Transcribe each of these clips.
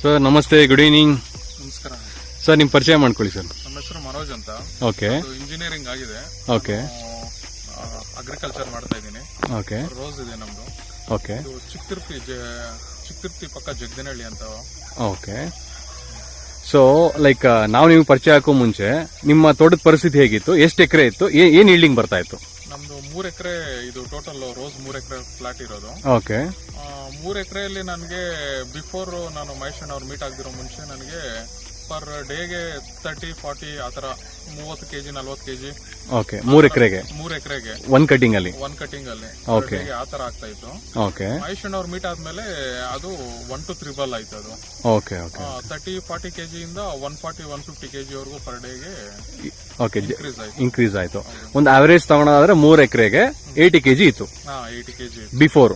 Sir ನಮಸ್ತೆ, good evening. ನಮಸ್ಕಾರ sir ನಿಮ್ಮ ಪರಿಚಯ ಮಾಡ್ಕೊಳ್ಳಿ ಸರ್. ನಮ್ಮ ಹೆಸರು ಮನೋಜ್ ಅಂತ. ಓಕೆ. ಇಂಜಿನಿಯರಿಂಗ್ ಆಗಿದೆ. ಓಕೆ. ಅಗ್ರಿಕಲ್ಚರ್ ಮಾಡ್ತಾ ಇದ್ದೀನಿ. ಓಕೆ. ರೋಸ್ ಇದೆ ನಮ್ದು. ಓಕೆ. ಚಿಕ್ಕತಿರ್ತಿ ಪಕ್ಕ ಜಗದನಹಳ್ಳಿ ಅಂತ. ಓಕೆ. ಸೊ ಲೈಕ್ ನಾವು ನೀವು ಪರಿಚಯ ಹಾಕೋ ಮುಂಚೆ ನಿಮ್ಮ ತೋಟದ ಪರಿಸ್ಥಿತಿ ಹೇಗಿತ್ತು, ಎಷ್ಟು ಎಕರೆ ಇತ್ತು, ಏನ್ ಈಲ್ಡಿಂಗ್ ಬರ್ತಾ ಇತ್ತು? ನಮ್ದು 3 ಎಕರೆ ಇದು ಟೋಟಲ್ ರೋಸ್ 3 ಎಕರೆ ಫ್ಲಾಟ್ ಇರೋದು. ಓಕೆ. 3 ಎಕರೆಯಲ್ಲಿ ನನಗೆ ಬಿಫೋರ್ ನಾನು ಮಹೇಶ್ ಅವ್ರು ಮೀಟ್ ಆಗದಿರೋ ಮುಂಚೆ ನನಗೆ ಪರ್ ಡೇಗೆ 30-40 ಆತರ 30 kg 40 kg. ಓಕೆ. 3 ಎಕರೆಗೆ 3 ಎಕರೆಗೆ ಒನ್ ಕಟಿಂಗ್ ಅಲ್ಲಿ ಓಕೆ ಆತರ ಆಗ್ತಾ ಇತ್ತು. ಓಕೆ. ಮಹೇಶ್ ಅವ್ರು ಮೀಟ್ ಆದ್ಮೇಲೆ ಅದು 1 to 3 ಆಯ್ತು ಅದು. ಓಕೆ. ಓಕೆ. 30-40 kg ಇಂದ 140-150 kg ವರೆಗೂ ಪರ್ ಡೇಗೆ ಓಕೆ ಇನ್ಕ್ರೀಸ್ ಆಯ್ತು. ಒಂದು ಅವರೇಜ್ ತಗೊಳೋದಾದ್ರೆ 3 ಎಕರೆಗೆ 80 kg ಇತ್ತು. 80 kg ಬಿಫೋರ್.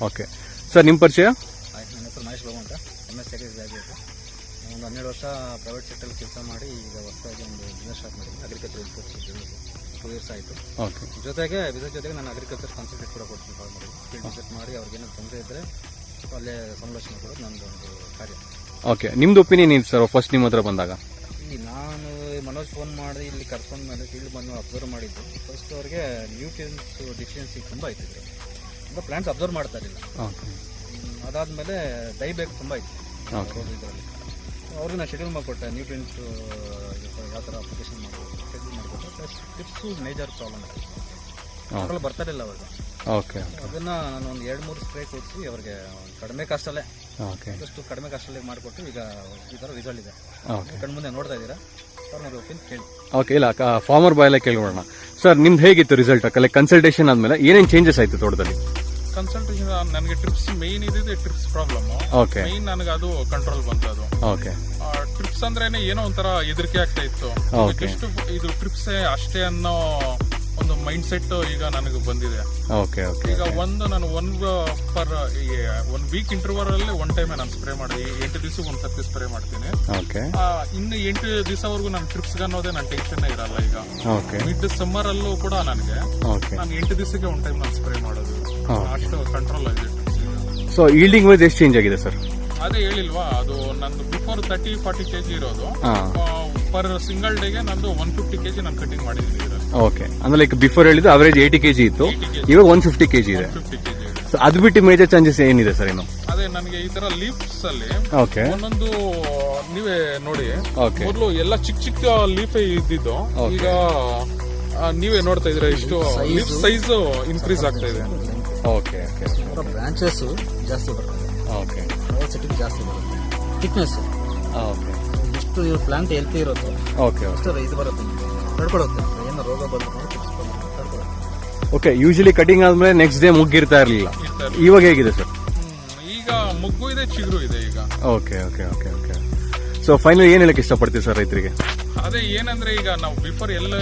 ಓಕೆ ಸರ್, ನಿಮ್ಮ ಪರಿಚಯ? ನನ್ನ ಹೆಸರು ಮಹೇಶ್ ಬಾಬು ಅಂತ. MS ಸೆಕ್ರೆಟರಿ ಆಗಿತ್ತು. ಒಂದು 12 ವರ್ಷ ಪ್ರೈವೇಟ್ ಸೆಕ್ಟರ್ ಕೆಲಸ ಮಾಡಿ ಈಗ ಹೊಸದಾಗಿ ಒಂದು ಬಿಸ್ನೆಸ್ ಸ್ಟಾರ್ಟ್ ಮಾಡಿದ್ದೀನಿ. ಅಗ್ರಿಕಲ್ಚರ್ ಇನ್ಪುಟ್ಸ್ 2 years ಆಯಿತು. ಓಕೆ. ಜೊತೆಗೆ ಬಿಸ್ನೆಸ್ ಜೊತೆಗೆ ನಾನು ಅಗ್ರಿಕಲ್ಚರ್ ಕಾನ್ಸಂಟ್ರೇಟ್ ಕೂಡ ಕೊಡ್ತೀನಿ. ಫಾರ್ಮರ್ಗೆ ಫೀಲ್ಡ್ ವಿಸಿಟ್ ಮಾಡಿ ಅವ್ರಿಗೇನೋ ತೊಂದರೆ ಇದ್ದರೆ ಅಲ್ಲೇ ಸಂರಕ್ಷಣೆ ಕೊಡೋದು ನಂದು ಒಂದು ಕಾರ್ಯ. ಓಕೆ. ನಿಮ್ದು ಒಪಿನಿಯನ್ ಏನು ಸರ್ ಫಸ್ಟ್ ನಿಮ್ಮ ಹತ್ರ ಬಂದಾಗ? ಇಲ್ಲಿ ನಾನು ಮನೋಜ್ ಫೋನ್ ಮಾಡಿ ಇಲ್ಲಿ ಕರ್ಕೊಂಡು ಮೇಲೆ ಫೀಲ್ಡ್ ಬಂದು ಅಬ್ಸರ್ವ್ ಮಾಡಿದ್ದು. ಫಸ್ಟ್ ಅವ್ರಿಗೆ ನ್ಯೂಟ್ರಿಯನ್ಸ್ ಡಿಫಿಷಿಯನ್ಸಿ ತುಂಬ ಇತ್ತು. ತುಂಬ ಪ್ಲಾಂಟ್ಸ್ ಅಬ್ಸರ್ವ್ ಮಾಡ್ತಾ ಇರಲಿಲ್ಲ. ಅದಾದಮೇಲೆ ಡೈ ಬೇಕು ತುಂಬ ಇತ್ತು ಇದರಲ್ಲಿ. ಅವ್ರಿಗೆ ನಾನು ಶೆಡ್ಯೂಲ್ ಮಾಡಿಕೊಟ್ಟೆ, ನ್ಯೂಟ್ರಿಯನ್ಸ್ ಯಾವ ಥರ ಅಪ್ಲಿಕೇಶನ್ ಮಾಡಬೇಕು ಶೆಡ್ಯೂಲ್ ಮಾಡಿಕೊಟ್ಟೆ. ಪ್ಲಸ್ ಟಿಪ್ಸು ಮೇಜರ್ ಪ್ರಾಬ್ಲಮ್ ಆಯಿತು, ಬರ್ತಾ ಇರಲಿಲ್ಲ ಅವಾಗ. ಓಕೆ. ಅದನ್ನು ನಾನು ಒಂದು 2-3 ಸ್ಪ್ರೇ ಕೊಡಿಸಿ ಅವ್ರಿಗೆ ಕಡಿಮೆ ಕಾಸ್ಟಲ್ಲೇ ಆದಷ್ಟು ಕಡಿಮೆ ಕಾಸ್ಟಲ್ಲೇ ಮಾಡಿಕೊಟ್ಟು ಈಗ ಈ ಥರ ರಿಸಲ್ಟ್ ಇದೆ. ಕಣ್ಮುಂದೆ ನೋಡ್ತಾ ಇದ್ದೀರಾ. ಫಾರ್ಮರ್ ಒಪಿನಿಯನ್ ಕೇಳಿ. ಓಕೆ. ಇಲ್ಲ, ಫಾರ್ಮರ್ ಬಾಯಲ್ಲೇ ಕೇಳ್ಕೊಳ್ಳೋಣ. ಸರ್ ನಿಮ್ದು ಹೇಗಿತ್ತು ರಿಸಲ್ಟ್? ಕನ್ಸಲ್ಟೇಷನ್ ಆದ್ಮೇಲೆ ಏನೇನು ಚೇಂಜಸ್ ಆಯ್ತು ತೋಟದಲ್ಲಿ? ಕನ್ಸಲ್ಟೇಷನ್ ನನಗೆ ಟ್ರಿಪ್ಸ್ ಮೇನ್ ಇದೆ, ಟ್ರಿಪ್ಸ್ ಪ್ರಾಬ್ಲಮ್. ಓಕೆ. ಮೇನ್ ನನಗೆ ಅದು ಕಂಟ್ರೋಲ್ ಬಂತು. ಅದು ಓಕೆ. ಟ್ರಿಪ್ಸ್ ಅಂದ್ರೇನೆ ಏನೋ ಒಂಥರ ಹೆದರಿಕೆ ಆಗ್ತಾ ಇತ್ತು. ಎಷ್ಟು ಇದು ಟ್ರಿಪ್ಸ್ ಅಷ್ಟೇ ಅನ್ನೋ ಒಂದು ಮೈಂಡ್ ಸೆಟ್ ಈಗ ನನಗೆ ಬಂದಿದೆ. ಓಕೆ. ಓಕೆ. ಈಗ ನಾನು 1 ವೀಕ್ ಇಂಟರ್ವಲ್ ಅಲ್ಲಿ 1 ಟೈಮ್ ನಾನು ಸ್ಪ್ರೇ ಮಾಡಿ 8 ದಿವಸಕ್ಕೆ ಒಂದು ಸರ್ತಿ ಸ್ಪ್ರೇ ಮಾಡ್ತೀನಿ. ಓಕೆ. ಇನ್ನು 8 ದಿವಸವರೆಗೂ ನಾನು ಟ್ರಿಪ್ಸ್ ಅನ್ನೋದೇ ನನ್ನ ಟೆನ್ಷನ್ ಇರಲ್ಲ. ಈಗ ಓಕೆ. ಮಿಡ್ ಸಮ್ಮರ್ ಅಲ್ಲೂ ಕೂಡ ನನಗೆ ನಾನು 8 ದಿವಸಕ್ಕೆ 1 ಟೈಮ್ ನಾನು ಸ್ಪ್ರೇ ಮಾಡೋದು. ಅಷ್ಟು ಕಂಟ್ರೋಲ್ ಆಗಿದೆ. ಸೊ ಈಲ್ಡಿಂಗ್ ವೈಸ್ ಎಷ್ಟು ಚೇಂಜ್ ಆಗಿದೆ ಸರ್? ಅದೇ ಹೇಳಿಲ್ವಾ, ಅದು ನಂದು ಬಿಫೋರ್ 30-40 kg ಇರೋದು ಪರ್ ಸಿಂಗಲ್ ಡೇಗೆ ನಂದು 150 kg ನಾನು ಕಟಿಂಗ್ ಮಾಡಿದ್ದೀನಿ. ಓಕೆ. ಅಂದ್ರೆ ಲೈಕ್ ಬಿಫೋರ್ ಹೇಳಿದ್ದು ಅವರೇಜ್ 80 kg ಇತ್ತು, ಇವಾಗ 150 kg ಇದೆ. 150 kg ಇದೆ. ಸೊ ಅದು ಬಿಟ್ಟು ಮೇಜರ್ ಚೇಂಜಸ್ ಏನಿದೆ ಸರ್ ಇನ್ನು? ಅದೇ ನನಗೆ ಈ ತರ ಲೀಫ್ಸ್ ಅಲ್ಲಿ ಓಕೆ ಒಂದೊಂದು ನೀವೇ ನೋಡಿ, ಮೊದಲು ಎಲ್ಲ ಚಿಕ್ಕ ಲೀಫ್ ಇದ್ದಿದ್ದು ಈಗ ನೀವೇ ನೋಡ್ತಾ ಇದ್ರೆ ಇಷ್ಟು ಲೀಫ್ ಸೈಜ್ ಇನ್ಕ್ರೀಸ್ ಆಗ್ತಾ ಇದೆ. ಓಕೆ. ಓಕೆ. ಬ್ರಾಂಚಸ್ ಜಾಸ್ತಿ ಬರ್ತದೆ. ಓಕೆ. ಸೆಟ್ಟಿಂಗ್ ಜಾಸ್ತಿ ಬರುತ್ತೆ. Thickness okay. ಎಷ್ಟು ಪ್ಲಾಂಟ್ ಹೆಲ್ತಿ ಇರುತ್ತೆ ಓಕೆ. ಅಷ್ಟು ಇದು ಬರುತ್ತೆ, ತಡ್ಕೊಳುತ್ತೆ. ಏನು ರೋಗ ಬರುತ್ತೆ ತಡ್ಕೊಳುತ್ತೆ. ಓಕೆ. ಯೂಶಲಿ ಕಟಿಂಗ್ ಆದ್ಮೇಲೆ ನೆಕ್ಸ್ಟ್ ಡೇ ಮುಗ್ಗಿರ್ತಾ ಇರಲಿಲ್ಲ, ಇವಾಗ ಹೇಗಿದೆ ಸರ್? ಈಗ ಮುಗ್ಗು ಇದೆ, ಚಿಗುರು ಇದೆ ಈಗ. Okay. Okay. Okay. Okay. So final ಏನ್ ಹೇಳಕ್ ಇಷ್ಟಪಡ್ತೀವಿ ಸರ್ ರೈತರಿಗೆ? ಅದೇ ಏನಂದ್ರೆ ಈಗ ನಾವು ಬಿಫೋರ್ ಎಲ್ಲ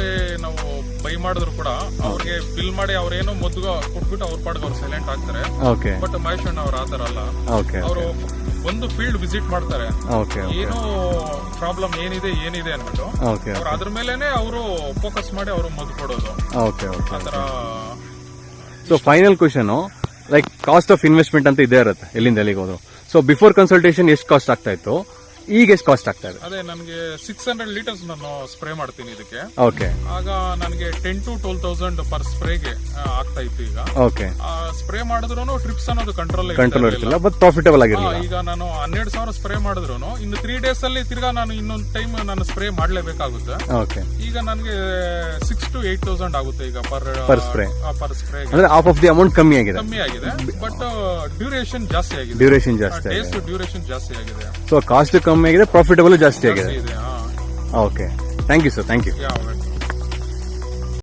ನಾವು ಬೈ ಮಾಡಿದ್ರು ಕೂಡ ಅವ್ರಿಗೆ ಬಿಲ್ ಮಾಡಿ ಅವ್ರೇನೋ ಮದ್ದು ಕೊಟ್ಬಿಟ್ಟು ಅವ್ರ ಪಾಡ್ಗೆ ಅವ್ರು ಸೈಲೆಂಟ್ ಆಗ್ತಾರೆ. ಓಕೆ. ಬಟ್ ಮಹೇಶ್ ಅಣ್ಣ ಅವ್ರು ಆತರ ಅಲ್ಲ. ಓಕೆ. ಅವರು ಒಂದು ಫೀಲ್ಡ್ ವಿಸಿಟ್ ಮಾಡ್ತಾರೆ. ಓಕೆ. ಏನೋ ಪ್ರಾಬ್ಲಮ್ ಏನಿದೆ ಅಂದ್ಬಿಟ್ಟು ಓಕೆ. ಅವ್ರು ಅದ್ರ ಮೇಲೆನೆ ಅವರು ಫೋಕಸ್ ಮಾಡಿ ಅವರು ಮದ್ದು ಕೊಡೋದು. ಓಕೆ. ಓಕೆ. ಆತರ. So final question, like cost of investment ಅಂತ ಇದೇ ಇರುತ್ತೆ ಎಲ್ಲಿಂದ ಎಲ್ಲಿಗೆ ಹೋದ್ರು. ಸೊ ಬಿಫೋರ್ ಕನ್ಸಲ್ಟೇಷನ್ ಎಷ್ಟು ಕಾಸ್ಟ್ ಆಗ್ತಾ ಇತ್ತು, ಈಗ ಎಷ್ಟು ಕಾಸ್ಟ್ ಆಗ್ತಾ ಇದೆ? ಅದೇ ನನಗೆ 600 ಲೀಟರ್ಸ್ ನಾನು ಸ್ಪ್ರೇ ಮಾಡ್ತೀನಿ ಇದಕ್ಕೆ. ಓಕೆ. ಆಗ ನನಗೆ 10,000 to 12,000 ಪರ್ ಸ್ಪ್ರೇಗೆ ಆಗ್ತಾ ಇತ್ತು. ಈಗ ಓಕೆ. ಸ್ಪ್ರೇ ಮಾಡಿದ್ರು ಟ್ರಿಪ್ಸ್ ಅನ್ನೋದು ಕಂಟ್ರೋಲ್ ಇರ್ತಿಲ್ಲ, ಬಟ್ ಪ್ರಾಫಿಟಬಲ್ ಆಗಿರಲಿಲ್ಲ. ಈಗ ನಾನು 12,000 ಸ್ಪ್ರೇ ಮಾಡಿದ್ರು ಇನ್ನು 3 days ಅಲ್ಲಿ ತಿರ್ಗಾ ನಾನು ಇನ್ನೊಂದು ಟೈಮ್ ನಾನು ಸ್ಪ್ರೇ ಮಾಡ್ಲೇಬೇಕಾಗುತ್ತೆ. ಓಕೆ. ಈಗ ನನಗೆ 6,000 to 8,000 ಆಗುತ್ತೆ ಈಗ ಪರ್ ಸ್ಪ್ರೇ. ಅಂದ್ರೆ ಹಾಫ್ ಆಫ್ ದಿ ಅಮೌಂಟ್ ಕಮ್ಮಿ ಆಗಿದೆ. ಬಟ್ ಡ್ಯೂರೇಷನ್ ಜಾಸ್ತಿ ಆಗಿದೆ. ಡ್ಯೂರೇಷನ್ ಜಾಸ್ತಿ ಆಗಿದೆ. ಸೊ ಕಾಸ್ಟ್ ಕಮ್ಮಿ ಆಗಿದೆ, ಪ್ರಾಫಿಟಬಲ್ ಜಾಸ್ತಿ ಆಗಿದೆ. Okay. Thank you sir. Thank you.